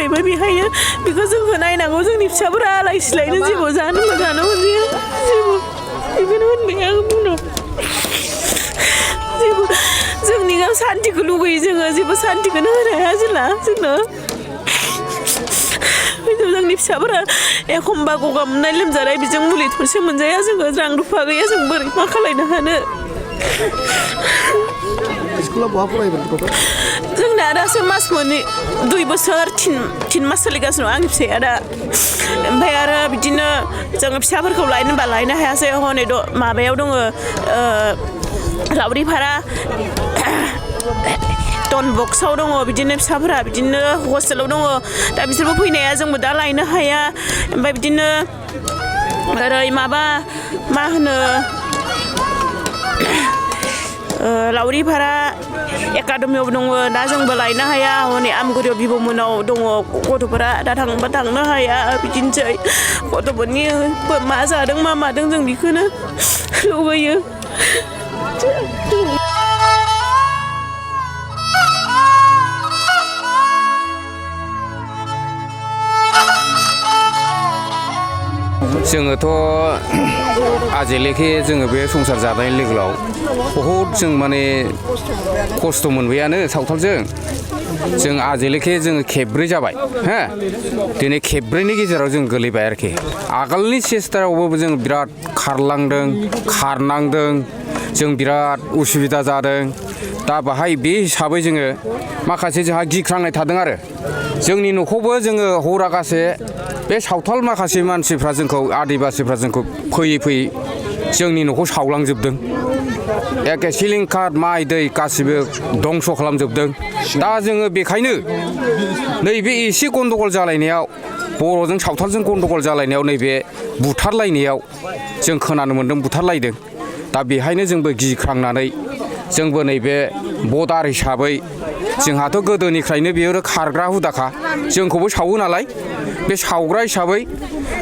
थाखायबो बेखायनो बेखौ जोंखौ नायनांगौ जोंनि फिसाफोरा आलाय सिलायनो जेबो जानो मोजानो मोनजाया जेबो बेखौनो होनबाय आं बुंनो जेबो जोंनि सान्तिखौ लुगैयो जोङो जेबो सान्तिखौनो होनो हाया जेला जोंनो जोंनि फिसाफोरा एखमबा गगा मोननाय लोमजानाय बेजों मुलि थरसे मोनजाया जोङो रां रुफा गैया जों बोरै मा खालायनो हानो जोंना दासो मास मोननै 2 बोसोर 3 मास सोलिगासिनो दं आंनि फिसाया दा ओमफ्राय आरो बिदिनो जोङो फिसाफोरखौ लायनोबा लायनो हायासै हनै माबायाव दङ लावरिपारा टन बक्सआव दङ बिदिनो फिसाफोरा बिदिनो हस्टेलाव दङ दा बिसोरबो फैनाया जोंबो दा लायनो हाया ओमफ्राय बिदिनो ओरै माबा मा होनो लावरिपारा एकाडेमियाव दङ दा जोंबो लायनो हाया हनै आमगुरियाव बिब'मोनाव दङ गथ'फोरा दा थांबा थांनो हाया बिदिनोसै गथ'फोरनि मा जादों मा मादों जों बेखौनो लुबैयो जोङोथ' आजेलेखे जोङो बे संसार जानाय लोगोआव बहुद जों माने खस्थ' मोनबायानो सावथालजों जों आजेलेखे जोङो खेबब्रै जाबाय हो दिनै खेबब्रैनि गेजेराव जों गोलैबाय आरोखि आगोलनि सेस्टारावबो जों बिराद खारलांदों खारनांदों जों बिराद उसुबिदा जादों दा बाहाय बे हिसाबै जोङो माखासे जोंहा गिख्रांनाय थादों आरो जोंनि न'खौबो जोङो हरागासे बे सावथाल माखासे मानसिफ्रा जोंखौ आदिबासिफ्रा जोंखौ फैयै फैयै जोंनि न'खौ सावलांजोबदों एखे सिलिंखार माइ दै गासिबो दंस' खालामजोबदों दा जोङो बेखायनो नैबे एसे गन्दगल जालायनायाव बर'जों सावथालजों गन्दगल जालायनायाव नैबे बुथारलायनायाव जों खोनानो मोन्दों बुथारलायदों दा बेहायनो जोंबो गिख्रांनानै जोंबो नैबे बर्डार हिसाबै जोंहाथ' गोदोनिफ्रायनो बेयो खारग्रा हुदाखा जोंखौबो सावो नालाय बे सावग्रा हिसाबै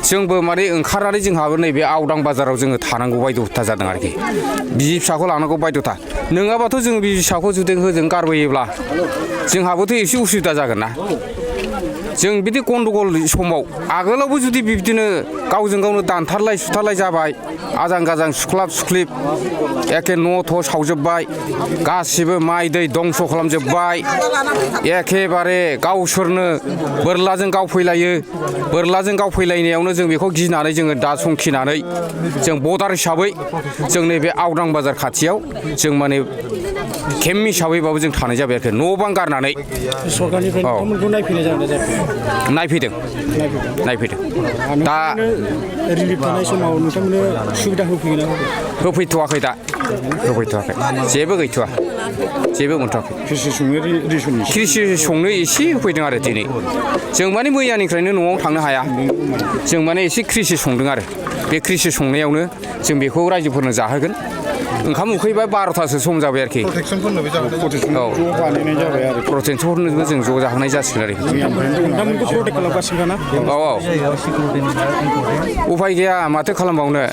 जोंबो माने ओंखारनानै जोंहाबो नैबे आवदां बाजाराव जोङो थानांगौ बायद'था जादों आरोखि बिसि फिसाखौ लानांगौ बायद'था नङाबाथ' जोङो बिसि फिसाखौ जुदि होजों गारबोयोब्ला जोंहाबोथ' एसे उसुबिदा जागोन ना जों बिदि गन्दगल समाव आगोलावबो जुदि बिदिनो गावजों गावनो दानथारलाय सुथारलाय जाबाय आजां गाजां सुख्लाब सुख्लिब एखे न' थ' सावजोब्बाय गासिबो माइ दै दंस' खालामजोब्बाय एखेबारे गावसोरनो बोरलाजों गावफैलायो बोरलाजों गावफैलायनायावनो जों बेखौ गिनानै जोङो दा संखिनानै जों बर्डार हिसाबै जों नैबे आवदां बाजार खाथियाव जों माने केम्प हिसाबैबाबो जों थानाय जाबाय आरोखि न' बां गारनानै सरकारनिफ्राय नोंथांमोनखौ नायफैनाय जागोन जायाखै नायफैदों दा रिलिफ थानाय समाव नोंथांमोननो सुबिदा होफैगोन ना होफैथ'वाखै दा होफैथ'वाखै जेबो गैथ'वा जेबो मोनथ'वाखै कृषि संनो एसे होफैदों आरो दिनै जों माने मैयानिफ्रायनो न'आव थांनो हाया जों माने एसे कृषि संदों आरो बे कृषि संनायावनो जों बेखौ रायजोफोरनो जाहोगोन ओंखाम उखैबा 12थासो सम जाबाय आरोखि प्रटेक्सनफोरनोबो जों ज' जाहोनाय जासिगोन आरोखि औ उफाय गैया माथो खालामबावनो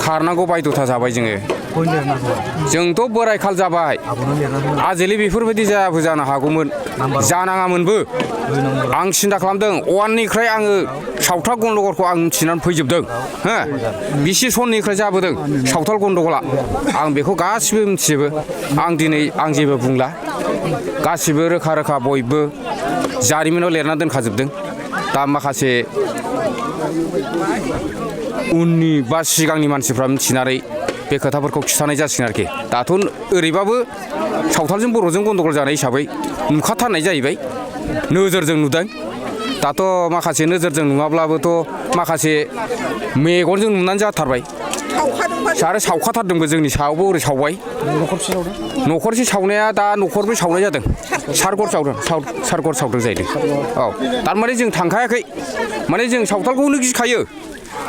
खारनांगौ बायद'था जाबाय जोङो जोंथ' बोराय खाल जाबाय आजेलि बेफोरबायदि जायाबो जानो हागौमोन जानाङामोनबो आं सिन्था खालामदों अवाननिफ्राय आङो सावथाल गन्दगलखौ आं मिथिनानै फैजोबदों हो बिसि सननिफ्राय जाबोदों सावथाल गन्दगला आं बेखौ गासिबो मिथिजोबो आं दिनै आं जेबो बुंला गासिबो रोखा रोखा बयबो जारिमिनाव लिरना दोनखाजोबदों दा माखासे उननि बा सिगांनि मानसिफ्रा मिथिनानै बे खोथाफोरखौ खिथानाय जासिगोन आरोखि दाथ' ओरैबाबो सावथालजों बर'जों गन्दगल जानाय हिसाबै नुखाथारनाय जाहैबाय नोजोरजों नुदों दाथ' माखासे नोजोरजों नुवाब्लाबोथ' माखासे मेगनजों नुनानै जाथारबाय आरो सावखाथारदोंबो जोंनि सायावबो ओरै सावबाय न'खरसे सावनाया दा न'खरब्रै सावनाय जादों सारगर सावदों जाहैदों औ थारमाने जों थांखायाखै माने जों सावथालखौनो गिखायो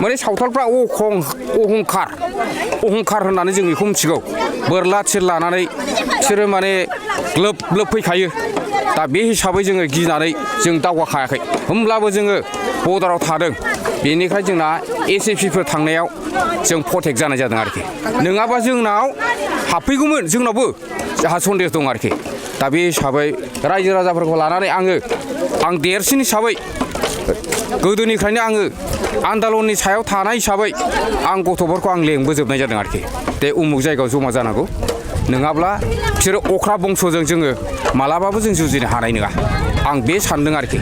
माने सावथालफ्रा अहंखार होननानै जों बेखौ मिथिगौ बोरला थिर लानानै बिसोरो माने ग्लोब ग्लोब फैखायो दा बे हिसाबै जोङो गिनानै जों दावगाखायाखै होमब्लाबो जोङो बर्डाराव थादों बेनिखाय जोंना एसएफसिफोर थांनायाव जों प्रटेक्ट जानाय जादों आरोखि नङाबा जोंनाव हाबफैगौमोन जोंनावबो जोंहा सन्देह दं आरोखि दा बे हिसाबै रायजो राजाफोरखौ लानानै आङो आं देरसिन हिसाबै गोदोनिफ्रायनो आङो आन्दालननि सायाव थानाय हिसाबै आं गथ'फोरखौ आं लेंबोजोबनाय जादों आरोखि दे उमुक जायगायाव जमा जानांगौ नङाब्ला बिसोरो अख्रा बंस'जों जोङो मालाबाबो जों जुजिनो हानाय नङा आं बे सानदों आरोखि